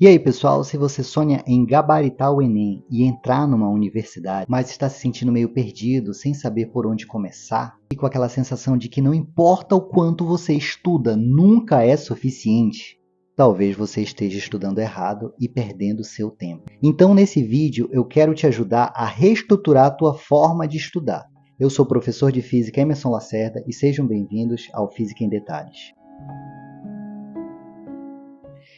E aí, pessoal, se você sonha em gabaritar o Enem e entrar numa universidade, mas está se sentindo meio perdido, sem saber por onde começar, e com aquela sensação de que não importa o quanto você estuda, nunca é suficiente, talvez você esteja estudando errado e perdendo seu tempo. Então, nesse vídeo, eu quero te ajudar a reestruturar a tua forma de estudar. Eu sou o professor de Física Emerson Lacerda e sejam bem-vindos ao Física em Detalhes.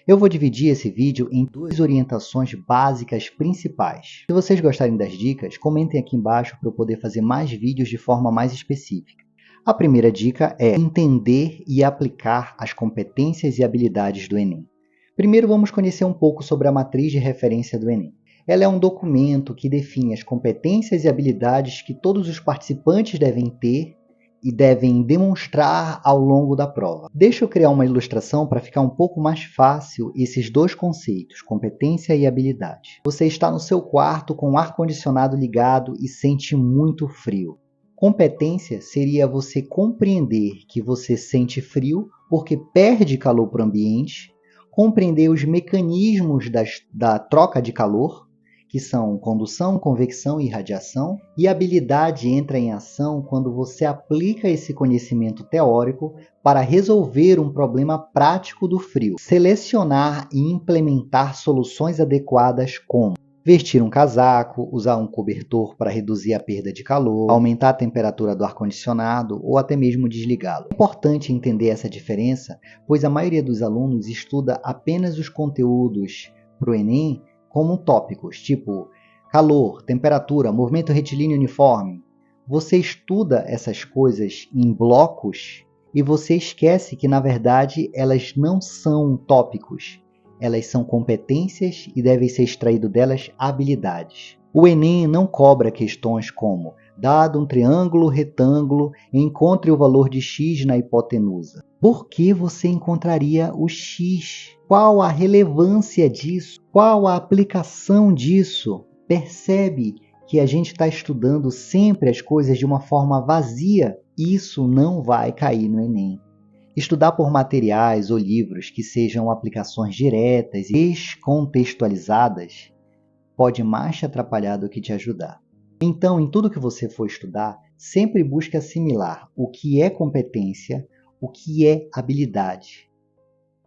Eu vou dividir esse vídeo em duas orientações básicas principais. Se vocês gostarem das dicas, comentem aqui embaixo para eu poder fazer mais vídeos de forma mais específica. A primeira dica é entender e aplicar as competências e habilidades do Enem. Primeiro vamos conhecer um pouco sobre a matriz de referência do Enem. Ela é um documento que define as competências e habilidades que todos os participantes devem ter e devem demonstrar ao longo da prova. Deixa eu criar uma ilustração para ficar um pouco mais fácil esses dois conceitos, competência e habilidade. Você está no seu quarto com o ar-condicionado ligado e sente muito frio. Competência seria você compreender que você sente frio porque perde calor para o ambiente, compreender os mecanismos da troca de calor, que são condução, convecção e radiação, e a habilidade entra em ação quando você aplica esse conhecimento teórico para resolver um problema prático do frio. Selecionar e implementar soluções adequadas como vestir um casaco, usar um cobertor para reduzir a perda de calor, aumentar a temperatura do ar-condicionado ou até mesmo desligá-lo. É importante entender essa diferença, pois a maioria dos alunos estuda apenas os conteúdos para o Enem como tópicos, tipo calor, temperatura, movimento retilíneo uniforme. Você estuda essas coisas em blocos e você esquece que, na verdade, elas não são tópicos. Elas são competências e devem ser extraído delas habilidades. O Enem não cobra questões como dado um triângulo retângulo, encontre o valor de x na hipotenusa. Por que você encontraria o x? Qual a relevância disso? Qual a aplicação disso? Percebe que a gente está estudando sempre as coisas de uma forma vazia? Isso não vai cair no Enem. Estudar por materiais ou livros que sejam aplicações diretas e descontextualizadas pode mais te atrapalhar do que te ajudar. Então, em tudo que você for estudar, sempre busque assimilar o que é competência, o que é habilidade,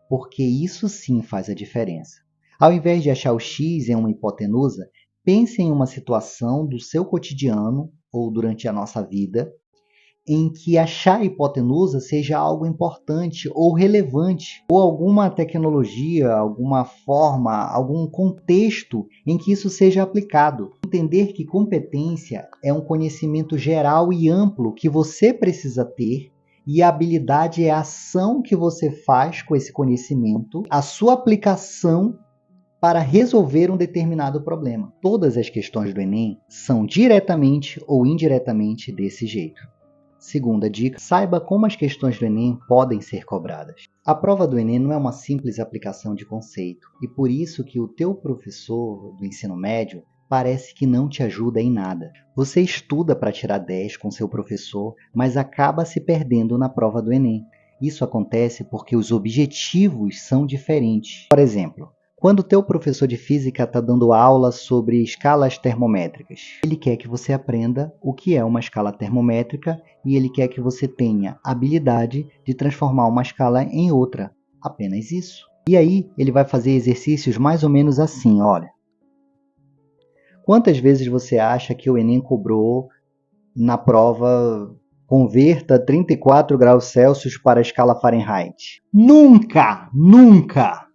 porque isso sim faz a diferença. Ao invés de achar o x em uma hipotenusa, pense em uma situação do seu cotidiano ou durante a nossa vida em que achar a hipotenusa seja algo importante ou relevante, ou alguma tecnologia, alguma forma, algum contexto em que isso seja aplicado. Entender que competência é um conhecimento geral e amplo que você precisa ter, e a habilidade é a ação que você faz com esse conhecimento, a sua aplicação para resolver um determinado problema. Todas as questões do Enem são diretamente ou indiretamente desse jeito. Segunda dica, saiba como as questões do Enem podem ser cobradas. A prova do Enem não é uma simples aplicação de conceito, e por isso que o teu professor do ensino médio parece que não te ajuda em nada. Você estuda para tirar 10 com seu professor, mas acaba se perdendo na prova do Enem. Isso acontece porque os objetivos são diferentes. Por exemplo, quando o teu professor de física está dando aula sobre escalas termométricas, ele quer que você aprenda o que é uma escala termométrica e ele quer que você tenha habilidade de transformar uma escala em outra. Apenas isso. E aí ele vai fazer exercícios mais ou menos assim, olha. Quantas vezes você acha que o Enem cobrou na prova converta 34 graus Celsius para a escala Fahrenheit? Nunca! Nunca!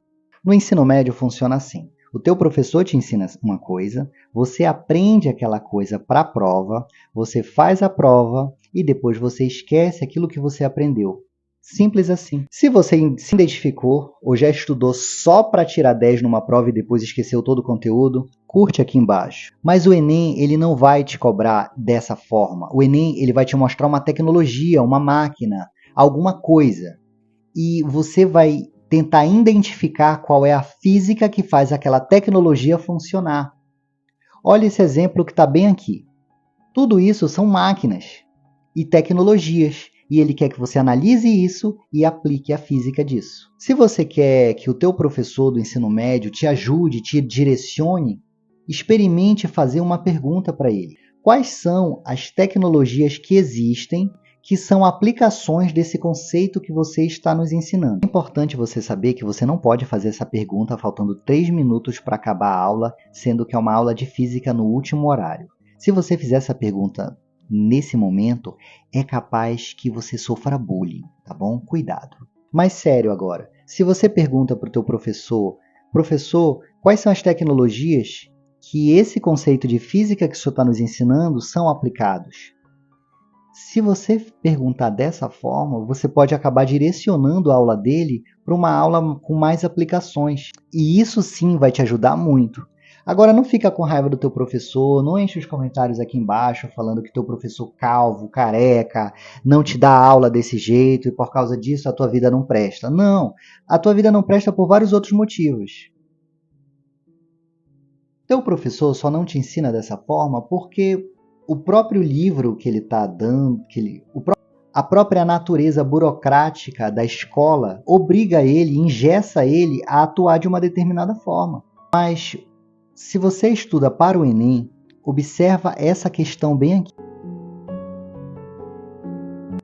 No ensino médio funciona assim. O teu professor te ensina uma coisa, você aprende aquela coisa para a prova, você faz a prova e depois você esquece aquilo que você aprendeu. Simples assim. Se você se identificou ou já estudou só para tirar 10 numa prova e depois esqueceu todo o conteúdo, curte aqui embaixo. Mas o Enem ele não vai te cobrar dessa forma. O Enem ele vai te mostrar uma tecnologia, uma máquina, alguma coisa. E você vai tentar identificar qual é a física que faz aquela tecnologia funcionar. Olha esse exemplo que está bem aqui. Tudo isso são máquinas e tecnologias. e ele quer que você analise isso e aplique a física disso. Se você quer que o teu professor do ensino médio te ajude, te direcione, experimente fazer uma pergunta para ele. Quais são as tecnologias que existem que são aplicações desse conceito que você está nos ensinando? É importante você saber que você não pode fazer essa pergunta faltando 3 minutos para acabar a aula, sendo que é uma aula de física no último horário. Se você fizer essa pergunta nesse momento, é capaz que você sofra bullying, tá bom? Cuidado. Mas sério agora, se você pergunta para o teu professor, professor, quais são as tecnologias que esse conceito de física que o senhor está nos ensinando são aplicados? Se você perguntar dessa forma, você pode acabar direcionando a aula dele para uma aula com mais aplicações. E isso sim vai te ajudar muito. Agora não fica com raiva do teu professor, não enche os comentários aqui embaixo falando que teu professor calvo, careca, não te dá aula desse jeito e por causa disso a tua vida não presta. Não, a tua vida não presta por vários outros motivos. Teu professor só não te ensina dessa forma porque o próprio livro que ele está dando, a própria natureza burocrática da escola obriga ele, engessa ele a atuar de uma determinada forma. Mas se você estuda para o Enem, observa essa questão bem aqui.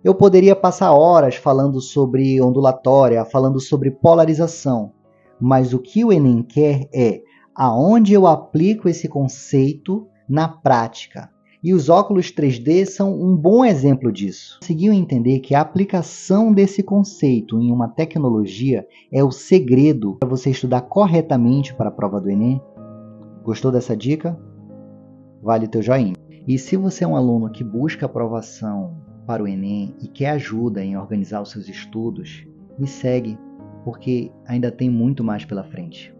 Eu poderia passar horas falando sobre ondulatória, falando sobre polarização, mas o que o Enem quer é aonde eu aplico esse conceito na prática. E os óculos 3D são um bom exemplo disso. Conseguiu entender que a aplicação desse conceito em uma tecnologia é o segredo para você estudar corretamente para a prova do Enem? Gostou dessa dica? Vale o teu joinha. E se você é um aluno que busca aprovação para o Enem e quer ajuda em organizar os seus estudos, me segue, porque ainda tem muito mais pela frente.